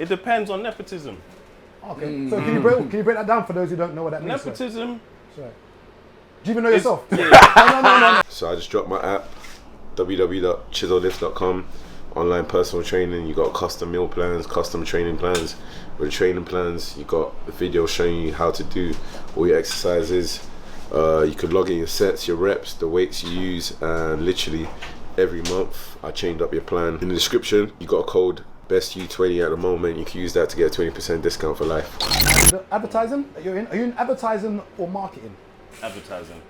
It depends on nepotism. Okay. So can you break that down for those who don't know what that means? Nepotism. Sorry. Do you even know yourself? Yeah. No. So I just dropped my app, www.ChisoLifts.com. Online personal training. You got custom meal plans, custom training plans. With the training plans, you got a video showing you how to do all your exercises. You can log in your sets, your reps, the weights you use, and literally every month I changed up your plan. In the description, you got a code BESTU20 at the moment. You can use that to get a 20% discount for life. The advertising that you're in, are you in advertising or marketing? Advertising.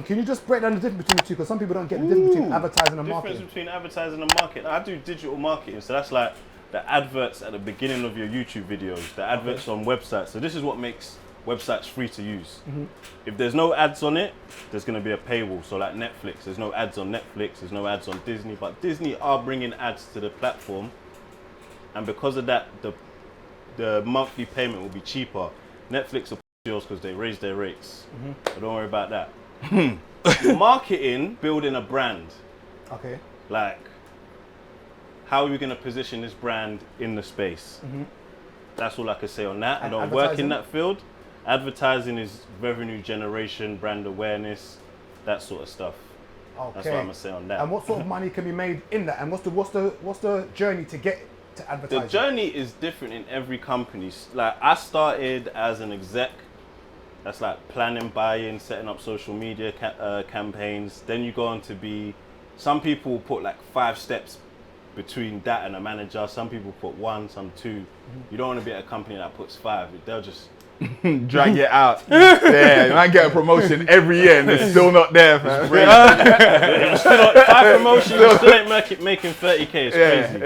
Can you just break down the difference between the two? Because some people don't get the difference between advertising and marketing. Difference between advertising and marketing. I do digital marketing, so that's like the adverts at the beginning of your YouTube videos, the adverts on websites. So this is what makes websites free to use. If there's no ads on it, there's going to be a paywall. So like Netflix, there's no ads on Netflix, there's no ads on Disney, but Disney are bringing ads to the platform, and because of that, the monthly payment will be cheaper. Netflix will pay yours because they raise their rates, so don't worry about that. Marketing, building a brand. Okay. Like, how are we going to position this brand in the space? That's all I can say on that. I don't work in that field. Advertising is revenue generation, brand awareness, that sort of stuff. Okay. That's what I'm gonna say on that. And what sort of money can be made in that? And what's the journey to get to advertising? The journey is different in every company. Like, I started as an exec. That's like planning, buying, setting up social media campaigns. Then you go on to be, some people put like 5 steps between that and a manager. Some people put 1, some 2. You don't want to be at a company that puts 5. They'll just drag it out. Yeah, you might get a promotion every year and it's still not there, man. Still not, 5 promotions, you still ain't making 30K. It's crazy.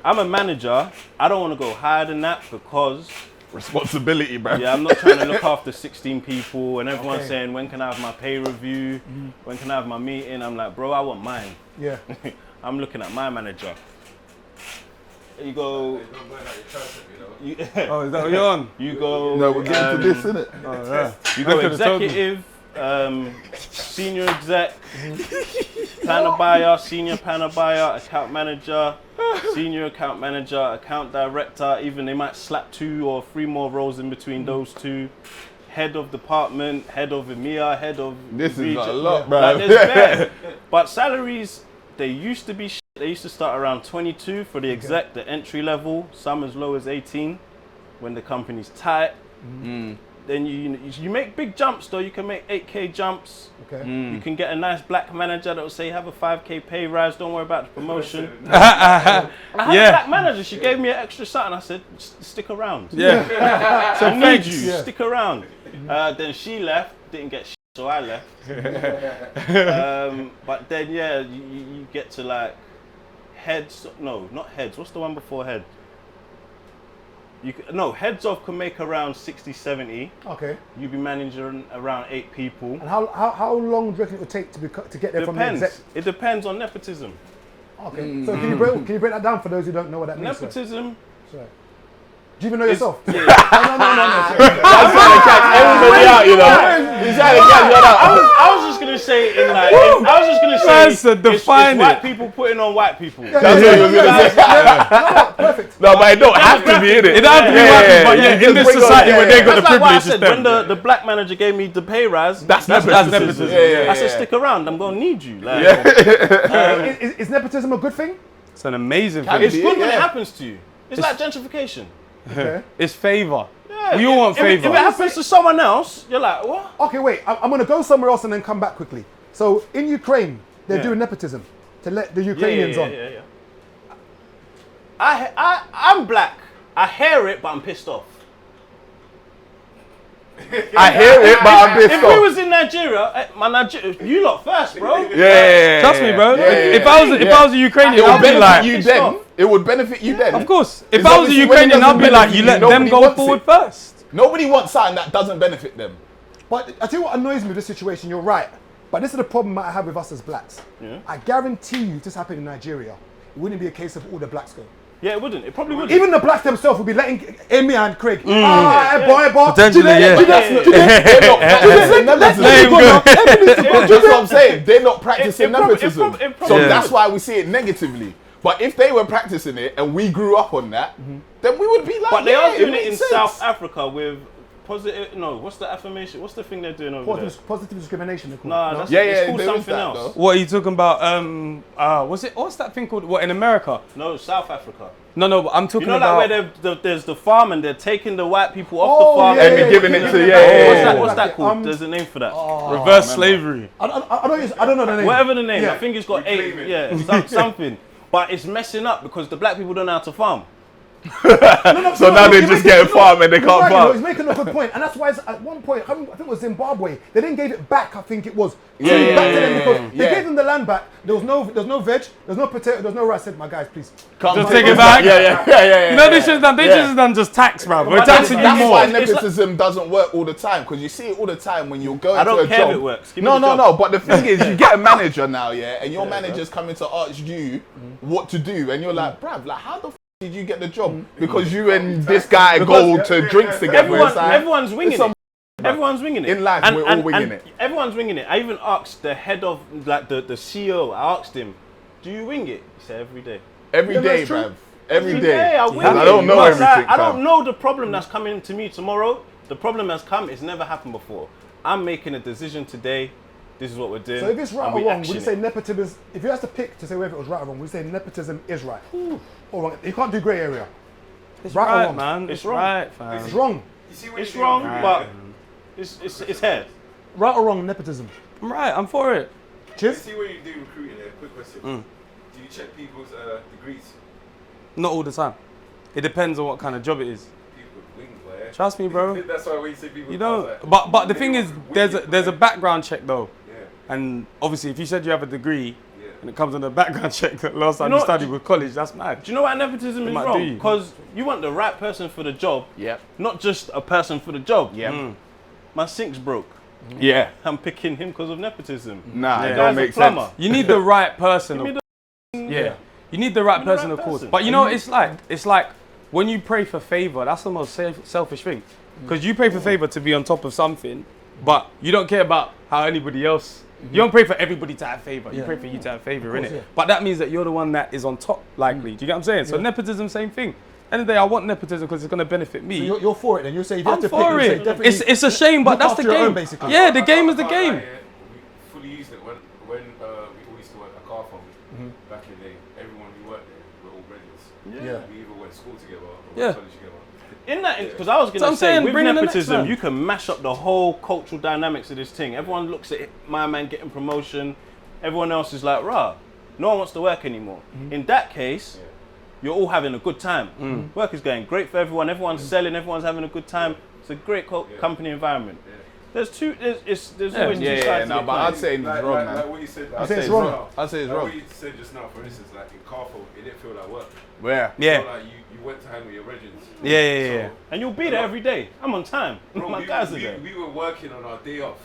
I'm a manager. I don't want to go higher than that because responsibility, bro. Yeah, I'm not trying to look after 16 people and everyone's saying, when can I have my pay review? When can I have my meeting? I'm like, bro, I want mine. Yeah. I'm looking at my manager. You go. Oh, is that what you're on? You go. No, we're getting to this, innit? Oh, yeah. You go executive, senior exec, planner buyer, senior planner buyer, account manager, senior account manager, account director. Even they might slap 2 or 3 more roles in between those 2. Head of department, head of EMEA, head of this region. is a lot, bro. Like, there's bad. But salaries, they used to be shit. They used to start around 22 for the exec, the entry level, some as low as 18 when the company's tight. Then you make big jumps though. You can make 8K jumps. Okay. You can get a nice black manager that will say, have a 5K pay rise, don't worry about the promotion. I had a black manager, she gave me an extra something. I said, stick around. Yeah. So I need you, stick around. Then she left, didn't get shit, so I left. But then yeah, you get to like heads, no, not heads, what's the one before head? Heads off can make around 60, 70. Okay. You be managing around 8 people. And how long do you reckon it would take to get there from the exec? It depends on nepotism. Okay. So can you break that down for those who don't know what that means? Nepotism. Sorry. Do you even know yourself? Yeah. No. That's trying to catch everybody out, you know. He's trying to catch you out. I was just gonna say it's white people putting on white people. That's what you were gonna say. Perfect. No, but it don't have to be, innit? It don't have to be white people, but yeah, in this society where they got the That's like what I privilege, said. When the black manager gave me the pay rise, That's nepotism. I said, stick around. I'm gonna need you. Like, Is nepotism a good thing? It's an amazing thing. it's good when it happens to you. It's like gentrification. Okay. It's favour. Yeah, We all want favour. If it happens to someone else, you're like, what? Okay, wait. I'm going to go somewhere else and then come back quickly. So in Ukraine, they're doing nepotism to let the Ukrainians on. Yeah. I'm black. I hear it, but I'm pissed off. I hear it, but I'm pissed If off. we was in Nigeria, you lot first, bro. Yeah. Trust me, bro. Yeah. If I was a Ukrainian, It would I'd be like, benefit you then. It would benefit you then. of course. If It's I was a obviously when it Ukrainian, I'd doesn't be like, benefit you you, let them nobody go wants forward it. first. Nobody wants something that doesn't benefit them. But I tell you what annoys me with this situation, you're right. But this is the problem I have with us as blacks. Yeah. I guarantee you if this happened in Nigeria, it wouldn't be a case of all the blacks go. Yeah, it wouldn't. It probably wouldn't. Even the blacks themselves would be letting Amy and Craig. Boy. Potentially, yeah. That's what I'm saying. They're not practicing nepotism. So that's why we see it negatively. But if they were practicing it and we grew up on that, then we would be like, But they are doing it makes in sense. South Africa with positive. No, what's the affirmation? What's the thing they're doing over there? Positive discrimination. They call Nah, it. that's Yeah, it's called there is something that, else. though. What are you talking about? What's that thing called? What, in America? No, South Africa. No, but I'm talking You know, about. like where there's the farm and they're taking the white people off Oh, the farm yeah, And yeah, they're giving it to, What's yeah. that Um, called? There's a name for that. reverse slavery. I don't know the name. Whatever the name, Yeah. I think it's got Reclaim 8. it. Yeah, something. But it's messing up because the black people don't know how to farm. So now they just get a farm and they can't Right, farm. he's making a good point, and that's why at one point, I think it was Zimbabwe, they then gave it back. I think it was Yeah, back to them because they yeah. gave them the land back. There was no veg, there's no potato, there's no rice. I said, my guys, please. Just take it back. Yeah. No, they should have done. They should have done just tax, bro. We're taxing you That's more. why nepotism doesn't work all the time, because you see it all the time when you're going I to a don't care job. if it works. Give me No, the job. no. But the thing is, you get a manager now, yeah, and your manager's coming to ask you what to do, and you're like, bruv, like how the did you get the job? Because you and this guy go to drinks together. It's like- Everyone's winging some- it. Everyone's winging it. In life, we're all winging it. Everyone's winging it. I even asked the head of, like the CEO, I asked him, do you wing it? He said, every day. Every Yeah, day, that's true. bruv. Every day. I wing I it. don't know But, everything, I don't fam. know the problem that's coming to me tomorrow. The problem has come, it's never happened before. I'm making a decision today. This is what we're doing. So if it's right and or we wrong, would action you say it. nepotism is, if you have to pick to say whether it was right or wrong, would you say nepotism is right or wrong? You can't do grey area. It's right or right, wrong? man. It's It's wrong. right, fam. It's wrong. It's wrong, but it's here. Right or wrong, nepotism. I'm right. I'm for it. Cheers. See when you do recruiting there, quick question. Do you check people's degrees? Not all the time. It depends on what kind of job it is. People wing, boy. Trust me, bro. That's why when you say people, You I know, was like, but the thing is, there's a background check though, Yeah. and obviously if you said you have a degree, Yeah. and it comes on the background check that last time You know you what? studied with college, that's mad. Do you know why nepotism is might do wrong? you. Because you want the right person for the job, Yep. not just a person for the job. Yep. My sink's broke. Yeah. I'm picking him because of nepotism. Nah, Yeah. it Guy's don't a make plumber. sense. You need the right person. Give me Yeah, you need the right Give me the person, right of course. person. But you know, what it's like. It's like when you pray for favor. That's the most selfish thing, because you pray for favor to be on top of something, but you don't care about how anybody else. You don't pray for everybody to have favor. You pray for you to have favor, innit? yeah. But that means that you're the one that is on top, likely. Do you get what I'm saying? So nepotism, same thing. End of the day, I want nepotism because it's going to benefit me. So you're for it, then you say if you have I'm to pick, for you say it. definitely It's a shame, but look that's the after your own, game. basically. Yeah, the game is the game. We fully used it when we all used to work at car farm back in the day. Everyone who worked there were all brothers. Yeah. We either went to school together or Yeah. went to college together. In that, because I was So going I'm to say, saying, with bring in the next nepotism, man. you can mash up the whole cultural dynamics of this thing. Everyone looks at my man getting promotion. Everyone else is like, rah, no one wants to work anymore. In that case, you're all having a good time. Work is going great for everyone. Everyone's selling. Everyone's having a good time. It's a great company environment. There's always two Yeah, sides. no, to but the I'd coin. say it's Like, wrong, like, man. like what you said. I say it's wrong. I'd say it's Like wrong. what you said just now, for instance, like in Carful, it didn't feel like work. Where? Yeah. So, like you went to hang with your regents. Yeah. And you'll be there every day. I'm on time. Bro, My guys are there. we were working on our day off.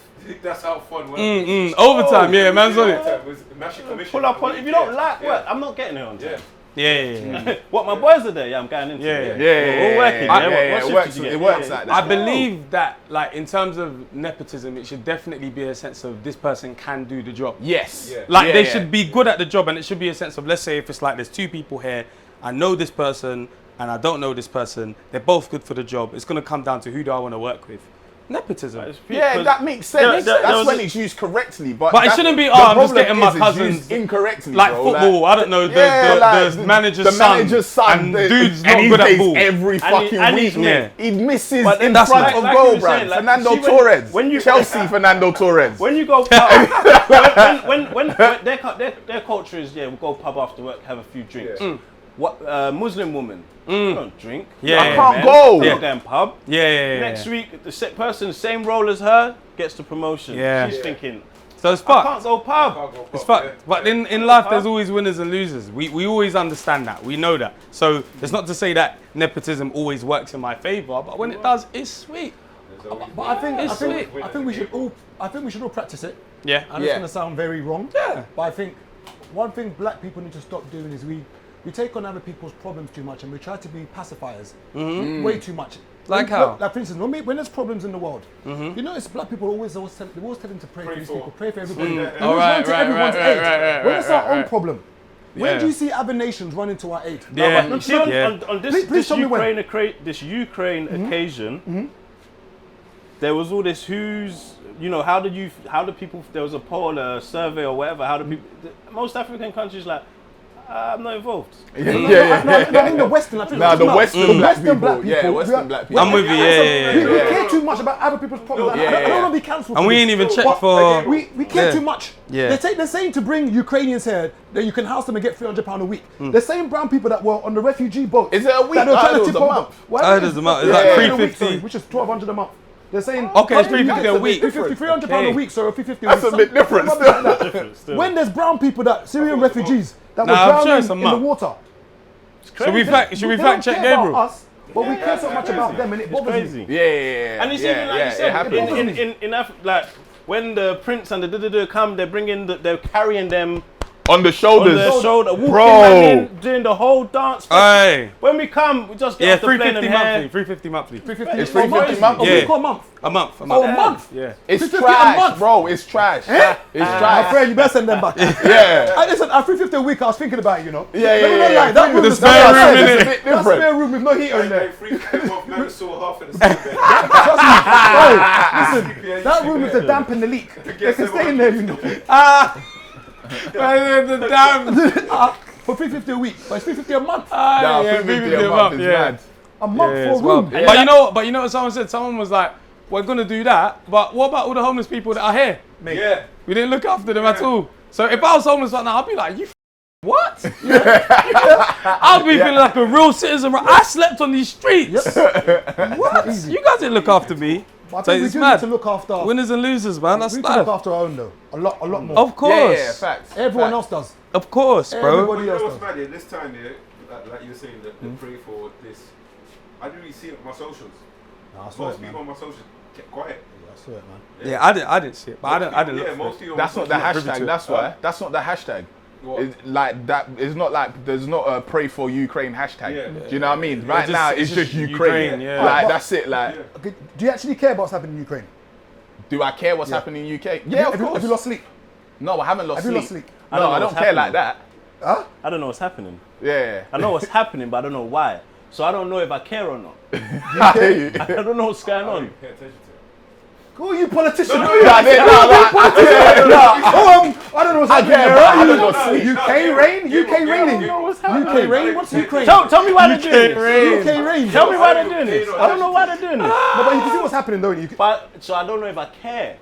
That's how fun work is. Overtime, yeah, man's on it. Overtime was mash your commission. Pull up on. If you don't like Yeah. work, I'm not getting there on time. Yeah. Yeah. What, my boys are there? Yeah, I'm going into Yeah, it. yeah. We're all working. Yeah, Yeah, it what works. shift did you It get? works Yeah. like I that. believe that, like, in terms of nepotism, it should definitely be a sense of this person can do the job. Yes. Yeah. Like, Yeah, they yeah. should be good at the job, and it should be a sense of, let's say, if it's like there's two people here, I know this person and I don't know this person, they're both good for the job. It's going to come down to who do I want to work with. Nepotism. Yeah, Because that makes sense. there That's was when a- it's used correctly. But But it that- shouldn't be, the oh, I'm just problem getting my is it's cousins. used incorrectly. Like bro. football, I don't know, the the manager's son, and dude's not and he good at plays ball. every fucking and week. he's made. He misses But in that's front like- of like goal, you were bro. saying, like, Fernando see, Torres. when you- Chelsea, Fernando Torres. When you go pub, when their culture is, yeah, we'll go pub after work, have a few drinks. Yeah. What Muslim woman? You don't drink. Yeah. I can't Man, go. They're going pub. Yeah. Next week, the person, same role as her, gets the promotion. Yeah. She's thinking, So it's I fucked. can't go pub. Can't go It's pop, fucked. But in life, there's always winners and losers. We always understand that. We know that. So it's not to say that nepotism always works in my favor, but when it does, it's sweet. But I think It's sweet. we should all practice it. Yeah. And it's going to sound very wrong. Yeah. But I think one thing black people need to stop doing is we take on other people's problems too much and we try to be pacifiers way too much. Like When- how? Like for instance, when there's problems in the world, you notice black people always tell them to pray for these people, pray for everybody. We always Oh, right, run to right, everyone's right, aid. right, right, When it's our right, own right. problem, When do you see other nations run into our aid? Yeah. No, see, on this, Please tell me when. this Ukraine occasion, there was all this who's, how do people, there was a poll, a survey or whatever, how do people, most African countries like, I'm not involved. No, I mean the Western. Like, the Western black people. Yeah, Western black people. I'm with you, We care too much about other people's problems. I don't want to be cancelled. And we ain't even checked for. We care too much. Yeah. They're saying to bring Ukrainians here that you can house them and get £300 a week. The same brown people that were on the refugee boat. Is it a week? That they were trying to It was tip a over. month. Why It's a month. It's Yeah, like a week, 350. sorry, which is £1,200 a month. They're saying Okay, it's 350 a week. £300 a week, so £350 a week. That's a bit different Something like still. that. When there's brown people that Syrian refugees that were Nah, I'm sure drowning it's a in the month. water. Should we fact They don't check care about Gabriel? us, but we care so much about them, and it It's bothers me. crazy. Yeah. And it's even like you it said, happens. in Africa, like when the prince and the come, they're they're carrying them On the on shoulders. their shoulder, walking Bro. back in, doing the whole dance. Aye. When we come, we just get Yeah, off the plane and 350 monthly. hair. 350 monthly. 350 It's 350 a month. month. Yeah. A week or a month? A month. Oh, a month? Yeah. It's 350 a trash, month. bro. It's trash. It's My trash. friend, you better send them back. Yeah. And listen, at 350 a week, I was thinking about it, Yeah. That room The is spare room that's in a it. bit Different. That spare room with no heater in there. Listen, that room is to dampen the leak. They can stay in there, Damn. For 350 a week, but it's 350 a month. Nah, Yeah, 350 a month is mad. A month Yeah, for a it's wild. room. But you know what someone said? Someone was like, we're gonna do that, but what about all the homeless people that are here? Yeah. We didn't look after them at all. So if I was homeless right now, I'd be like, what? I'd be feeling like a real citizen. I slept on these streets. What? You guys didn't look after me. But I So think we it's do mad. need to look after. Winners and losers, man. We That's need to look life. after our own though. A lot more. Of course. Yeah, facts. Everyone Facts. else does. Of course, bro. Everybody You know else what's does. mad? This time, like you were saying, that they pray for this. I didn't really see it on my socials. Nah, I saw Most it, man. people on my socials kept quiet. I saw it, man. Yeah, I didn't see it, but I didn't look Yeah, for most it. people. That's not the on my privy to hashtag. it. That's why. That's not the hashtag. What? It's like that. It's not like there's not a pray for Ukraine hashtag. Yeah. Do you know what I mean? Right just- now, it's it's just just Ukraine. Ukraine, yeah. Like But- that's it. Like, Yeah. Okay, do you actually care about what's happening in Ukraine? do I care what's happening in UK? Yeah, of Have you course. lost sleep? No, I haven't lost Have sleep. you lost sleep? I don't No, know I don't what's care like that. Huh? I don't know what's happening. Yeah. I know what's happening, but I don't know why. So I don't know if I care or not. I hear you. I don't know what's going on. Pay attention to it. Who are you politician? Nah, I I don't know what's I happening. care, but I don't know sleep. UK rain? UK raining? what's UK rain? What's Ukraine? Tell me why they're doing this. UK rain. Tell me why they're doing this. I don't know why they're doing this. No, but you can see what's happening, don't you? So I don't know if I care.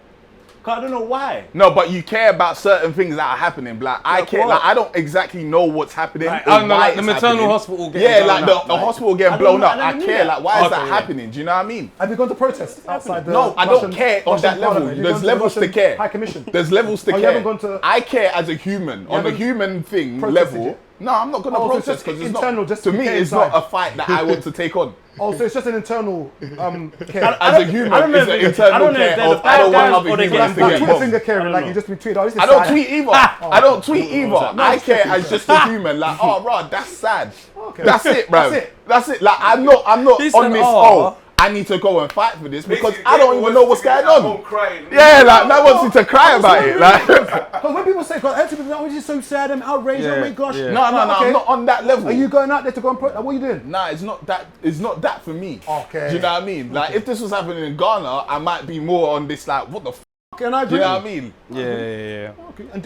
'Cause I don't know why. No, but you care about certain things that are happening. Like I care. what? Like I don't exactly know what's happening. Like, or I don't know, why like the it's maternal happening. hospital getting Yeah, blown like up, the like- hospital I getting don't blown know- up. I never I knew care. that. Like why is Okay, that yeah. happening? Do you know what I mean? Have you gone to protest outside the No, I don't care on that level. Parliament? Have you There's gone to the levels to Russian care. High Commission. There's levels to Oh, you care. haven't gone to- I care as a human. On the haven't human thing protested level. yet? No, I'm not gonna Oh, so it's protest just because it's internal, not. just To to me, care it's inside. not a fight that I want to take on. Oh, so it's just an internal care. As a human, I don't know it's if an it's- I internal don't know if care they're the of I don't bad want guys other or they're humans to getting get Twitter bombed. finger caring, like you just retweet. Oh, this is I don't sad. tweet either. I don't tweet either. I care as just a human. Like, oh, Rod, that's sad. Okay. That's it, bro. That's it. That's it. Like, I'm not He on said, this. "Oh." Oh, I need to go and fight for this because Basically, I don't even know what's going on. Crying. Yeah, like man wants you to cry about it. Like, Because when people say, "God, people say, oh, this is so sad and outraged. Yeah, Oh my gosh." yeah. no, Okay. I'm not on that level. Are you going out there to go and protest? What are you doing? Nah, it's not that. It's not that for me. Okay. Do you know what I mean? Like, if this was happening in Ghana, I might be more on this. Like, what the? Okay, and I Do agree. you know what I mean? Yeah. Okay. And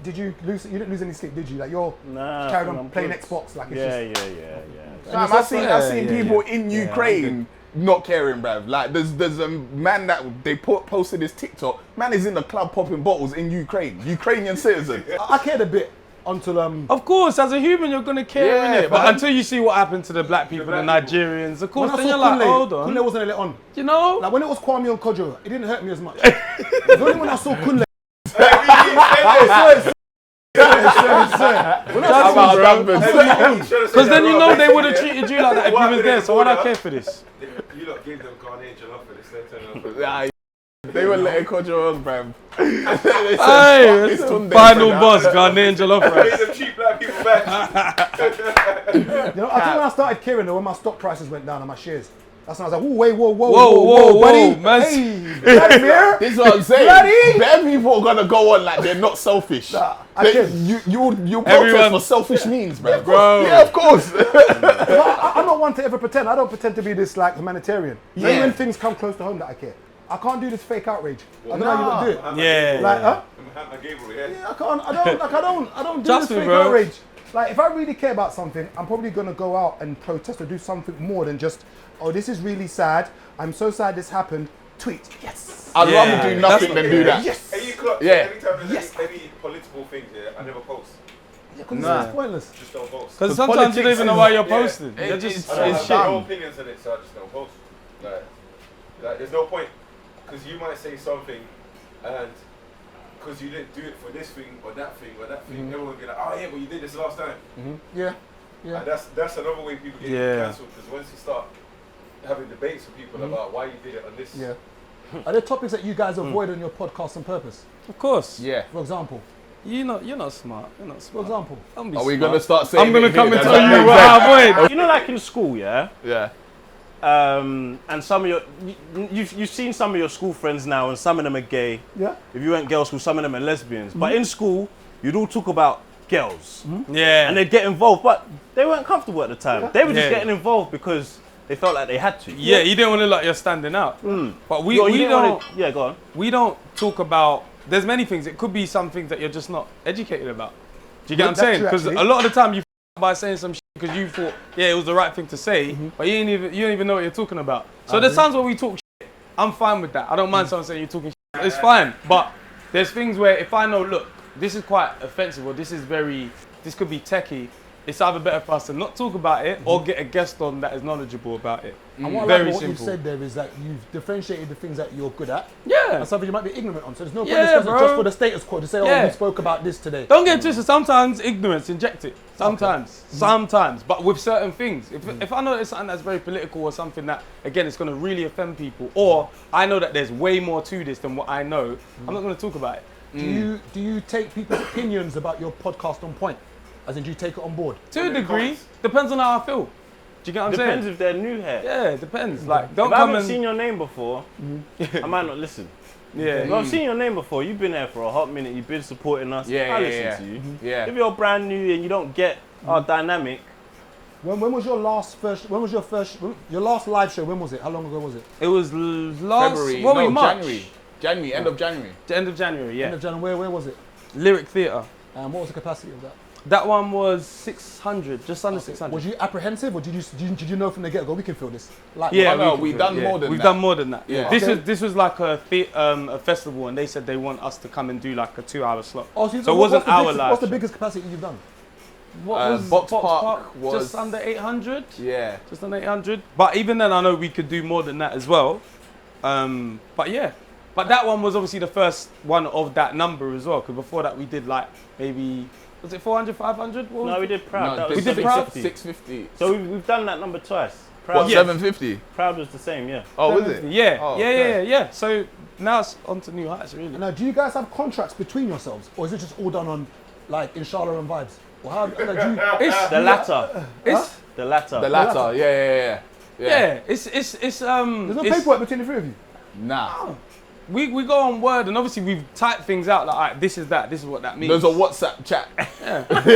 did you lose? You didn't lose any sleep, did you? Like you're Nah, carried I'm on playing good. Xbox, like it's Yeah, just. yeah. Fam, I've seen yeah, people yeah. in Yeah, Ukraine not caring, bruv. Like there's a man that they posted his TikTok. Man is in the club popping bottles in Ukraine. Ukrainian citizen. I cared a bit until Of course, as a human, you're gonna care, Yeah, innit? But man. until you see what happened to the black people, the Nigerians, of when course, I then saw you're like, Kunle, hold on. Kunle wasn't let on. You know? Like when it was Kwame and Kojo, it didn't hurt me as much. It's only when I saw Kunle. Because then you know they would have treated you like that if you was there, so why do I care for this? You lot gave them Ghanaian jollof for this. They turned up. Nah, they were letting Kojo on, bruv. Hey, It's Tunde, final brother. boss, Ghanaian jollof Made rice. them cheap black people back. You know, I think when I started caring, though, when my stock prices went down and my shares, That's when I was like, whoa, buddy. man. Hey, Vladimir. This is what I'm saying. Bloody! Bare people are gonna go on like they're not selfish. I can. You protest Everyone- for selfish means, man. Bro. Yeah, of course. I'm not one to ever pretend. I don't pretend to be this like humanitarian. Only Yeah. when things come close to home that I care. I can't do this fake outrage. I don't know how you don't do it. Yeah. Like, huh? Gabriel, Yeah, I can't. I don't do Trust this me, fake bro. outrage. Like, if I really care about something, I'm probably gonna go out and protest or do something more than just, oh, this is really sad. I'm so sad this happened. Tweet. Yes. I'd Yeah. rather do nothing than do that. Yes. Hey, you clock, Yeah. anytime there's Yes. any political things, I never post. Yeah, because Nah. it's pointless. Just don't post. Because sometimes you don't even know why you're Yeah. posting. You're just It's I don't it's have shit. my own opinions on it, so I just don't post. Like there's no point. Because you might say something, and because you didn't do it for this thing or that thing, everyone will be like, oh yeah, but you did this last time. Yeah. And that's another way people get Yeah. cancelled, because once you start having debates with people about why you did it on this. Yeah. Are there topics that you guys avoid on your podcast on purpose? Of course. Yeah. For example. You're not smart. You're not For smart. example. Don't be Are we smart. gonna start saying? I'm gonna it come here? and Does tell that you make what sense? I avoid. You know, like in school, yeah. Yeah. And some of your, you've seen some of your school friends now, and some of them are gay. Yeah. If you went girls' school, some of them are lesbians. But in school, you'd all talk about girls, Yeah. and they'd get involved, but they weren't comfortable at the time. They were just Yeah. getting involved because they felt like they had to. Yeah, you didn't want to look like you're standing out. But we didn't don't wanna- yeah, go on. we don't talk about. There's many things. It could be some things that you're just not educated about. Do you get what I'm That's saying? true, Because actually. a lot of the time you by saying some shit because you thought, yeah, it was the right thing to say, but you don't even know what you're talking about. So there's times where we talk shit. I'm fine with that. I don't mind someone saying you're talking shit. It's fine. But there's things where if I know, look, this is quite offensive or this could be techie, it's either better for us to not talk about it or get a guest on that is knowledgeable about it. And what I Very like what simple. you've said there is that you've differentiated the things that you're good at Yeah. and something you might be ignorant on. So there's no point Yeah, discussing bro. just for the status quo to say, oh, Yeah. we spoke about this today. Don't get twisted. Sometimes ignorance, inject it. Sometimes. But with certain things. If I know it's something that's very political or something that, again, it's going to really offend people, or I know that there's way more to this than what I know, I'm not going to talk about it. Do you take people's opinions about your podcast on point? As in, do you take it on board? To a degree, depends on how I feel. Do you get what I'm Depends saying? if they're new here. Yeah, it depends. Like, don't If I come haven't and... seen your name before, I might not listen. Yeah. If I've seen your name before, you've been there for a hot minute, you've been supporting us, Yeah, I yeah, listen yeah. to you. Yeah. If you're brand new and you don't get our dynamic, When was your last live show? When was it? How long ago was it? It was last... February. What were we, No, March? January. End of January. The end of January, End yeah. of January. Where was it? Lyric Theatre. And what was the capacity of that? That one was 600, just under 600. Was you apprehensive, or did you know from the get go we can feel this? Like, Yeah, Oh, no, we we've can done feel it. more than We've that. done more than that. Yeah. This Okay. was like a festival, and they said they want us to come and do like a 2-hour slot. Oh, So it what's wasn't the our biggest- live What's the show. biggest capacity you've done? What was Box Park was- just under 800? Yeah. Just under 800. But even then, I know we could do more than that as well. But yeah. But that one was obviously the first one of that number as well. Because before that, we did like maybe, was it 400, 500? What was no, it? we did Proud. No, That was we did 750. 650. So we've done that number twice. Proud, What, 750? Proud was the same, yeah. Oh, was it? Yeah, Oh, yeah, okay. yeah. So now it's on to new heights, really. Now, do you guys have contracts between yourselves, or is it just all done on, like, Inshallah and vibes? Or how, like, do you, It's The latter. It's The latter. The latter. Yeah. yeah. It's there's no it's- paperwork between the three of you. Nah. We go on Word, and obviously we've typed things out like, all right, this is what that means. There's a WhatsApp chat.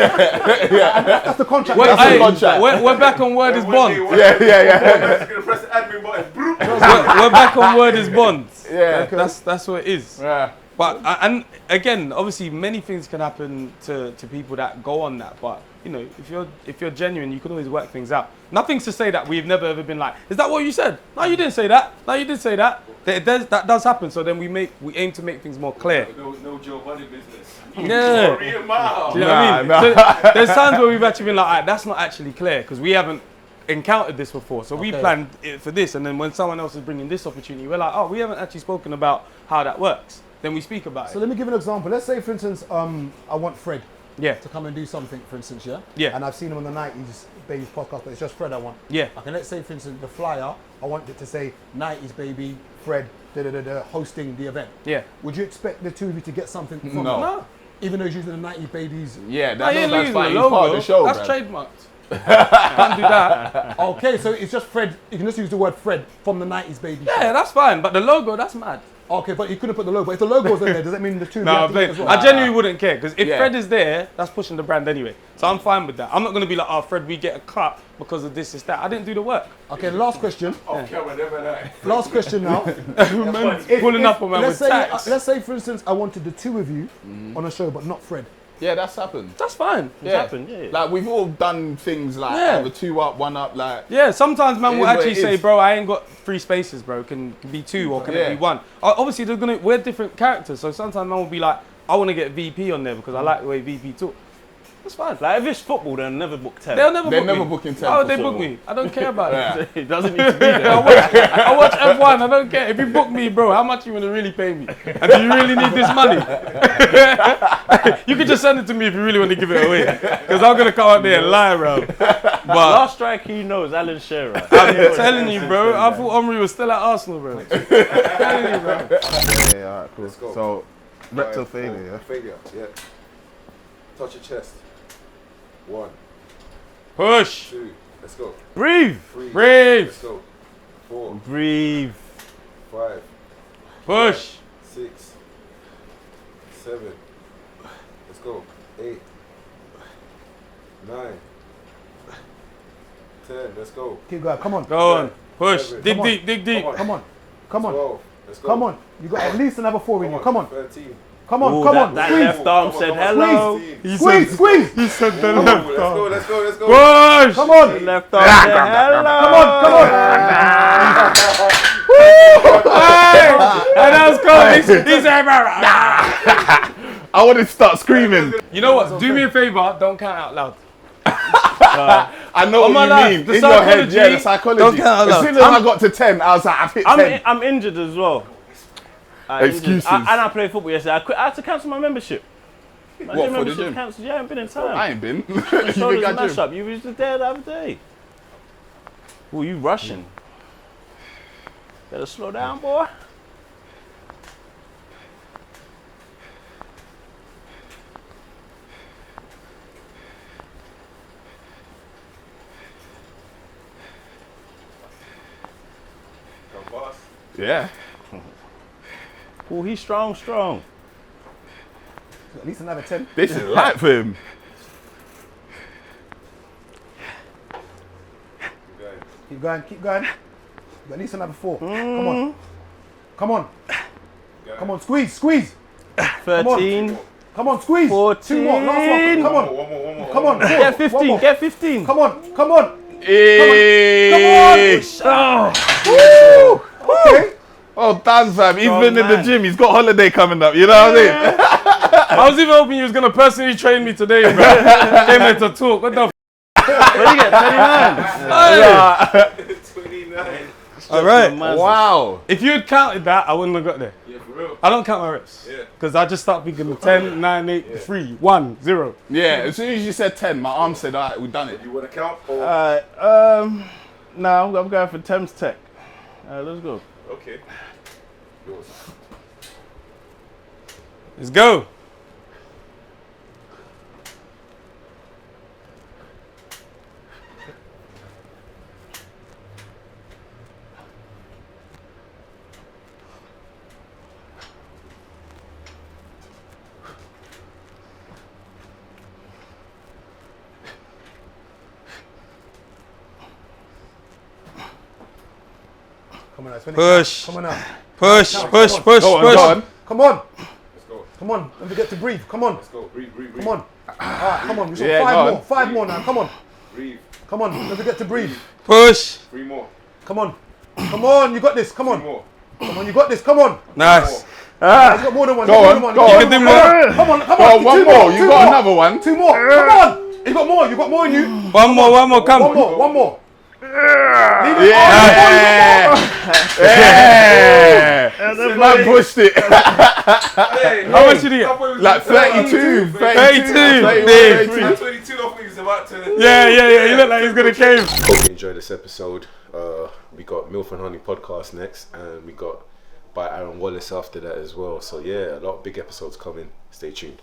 That's the contract. We're, That's the hey, contract. we're back on Word is Bond. Yeah. Just gonna press the admin button. We're back on Word is Bond. Yeah. That's what it is. Yeah. But and again, obviously, many things can happen to people that go on that. But you know, if you're genuine, you can always work things out. Nothing's to say that we've never ever been like, is that what you said? No, you didn't say that. No, you did say that. That does happen. So then we aim to make things more clear. No Joe Buddy business. Yeah. Read 'em out. Do you know what I mean? So there's times where we've actually been like, "Alright, that's not actually clear because we haven't encountered this before. So we Okay. planned it for this, and then when someone else is bringing this opportunity, we're like, oh, we haven't actually spoken about how that works. Then we speak about So it. let me give an example. Let's say, for instance, I want Fred Yeah, to come and do something, for instance, yeah? Yeah. And I've seen him on the 90s Babies podcast, but it's just Fred I want. yeah, Okay, let's say, for instance, the flyer, I want it to say 90s Baby, Fred, hosting the event. yeah. Would you expect the two of you to get something from No. that? No, Even though he's using the 90s Babies? Yeah, no, you ain't that's losing fine. the He's part of logo. the show, That's bruv. trademarked. Can't do that. Okay, so it's just Fred. You can just use the word Fred from the 90s baby. Yeah, that's fine. But the logo, that's mad. Okay, but you couldn't put the logo. If the logo's in there, does that mean the two? No, have to eat as well? I genuinely wouldn't care because if Yeah. Fred is there, that's pushing the brand anyway. So I'm fine with that. I'm not gonna be like, oh, Fred, we get a cut because of this, that. I didn't do the work. Okay, last question. Off camera, never that. Last question now. Pulling up on man with tax. Let's say, for instance, I wanted the two of you on a show, but not Fred. Yeah, that's happened. That's fine. Yeah. happened, yeah. Like we've all done things like Yeah. either 2 up, 1 up, like Yeah, sometimes man It will is what actually it say, is. bro, I ain't got 3 spaces, bro. Can it be 2 or can it be 1? Obviously, we're different characters, so sometimes man will be like, I want to get VP on there because I like the way VP talk. That's fine. Like if it's football, they'll never book 10. They'll never They're book never me. booking 10 Why would for they book football. me? I don't care about it. It doesn't need to be there. I watch F1. I don't care. If you book me, bro, how much you want to really pay me? And do you really need this money? You can just send it to me if you really want to give it away. Because I'm going to come out there and lie, bro. But Last striker he knows, Alan Shearer. I'm telling you, bro. I thought Omri was still at Arsenal, bro. I'm telling you, bro. Yeah, alright, cool. go. So, rectal 5, 4, failure, yeah? Failure, yeah. Touch your chest. 1, Push. 2, let's go. Breathe. 3, Breathe. let's go. 4, Breathe. 5, Push. 6, 7, let's go. 8, 9, 10, let's go. Keep going. Come on. Go on. Push. Seven. Dig Come on. deep. Dig deep. Come Come on. Come on. 12, let's go. Come on. You got at least another 4 in you. Come on. 13. Come on. Ooh, Come that, on. that Squeeze. left arm said hello. Squeeze. Squeeze. He said the Let's left go, arm. let's go, let's go. Push. Come on. Left arm said hello. Come on. Come on. Hey! And that was cold. He said, I want to start screaming. you know what? Do me a favor. Don't count out loud. I know my what life, you mean. the In your head, psychology, yeah, the psychology. don't count out As loud. soon as I got to 10, I was like, I've hit 10. I'm injured as well. Excuses. And I played football yesterday. I had to cancel my membership. My What, for the membership gym? cancelled. Yeah, I ain't been in time. I ain't been. You Shoulders think I mash do? up. You was just there the other day. Ooh, you rushing. Better slow down, boy. Come, boss. Yeah. Ooh, he's strong. At least another 10. This is light for him. Keep going. Keep going. At least another 4. Come on. Come on. Come on. Squeeze. Squeeze. 13. Come on. Squeeze. 14. 2 more. Last one. Come on. One more. Come on. Get 15. Get 15. Come on. Come on. Hey. Woo! Okay. Oh, Dan fam, he's Strong been in the man. gym. He's got holiday coming up. You know what I mean? I was even hoping you was gonna personally train me today, bro. Came here to talk. What the? What do you get? 29. 29. All right. Wow. If you had counted that, I wouldn't have got there. Yeah, for real. I don't count my reps. Yeah. Because I just start thinking 10, 9, 8, 3, 1, 0. Yeah, as soon as you said 10, my arm said, all right, we've done it. You want to count? Or? Alright, no, I'm going for Thames Tech. Let's go. Okay. Yours. Let's go. Come on. Now. Push. Come on now. Push, Come on. push, push, Go on, push. go on. Come on. Let's go. Come on. Don't forget to breathe. Come on. Let's go. Breathe, breathe, breathe. Come on. Alright, come on. We should Yeah, 5 go more. on. 5 more now. Come on. Breathe. Come on. Don't forget to breathe. Push. 3 more. Come on. Come on. You got this. Come 3 on. more. Come on. You got this. Come on. Nice. You got more than one. Go You got on, more than go one. on. You got You more can than do one. Come on. Come Oh, on. one Two more. You two got another one. 2 more. Come on. You got more. You got more in you. One more, come. One more. One more. Yeah. Yeah. Man pushed it. Hey, How much did he get? Like 32. 32. 32. Big. 32. I'm 22. I think he's about to. Yeah. You look like he's gonna cave. Hope you enjoyed this episode. We got Milf and Honey podcast next, and we got by Aaron Wallace after that as well. So yeah, a lot of big episodes coming. Stay tuned.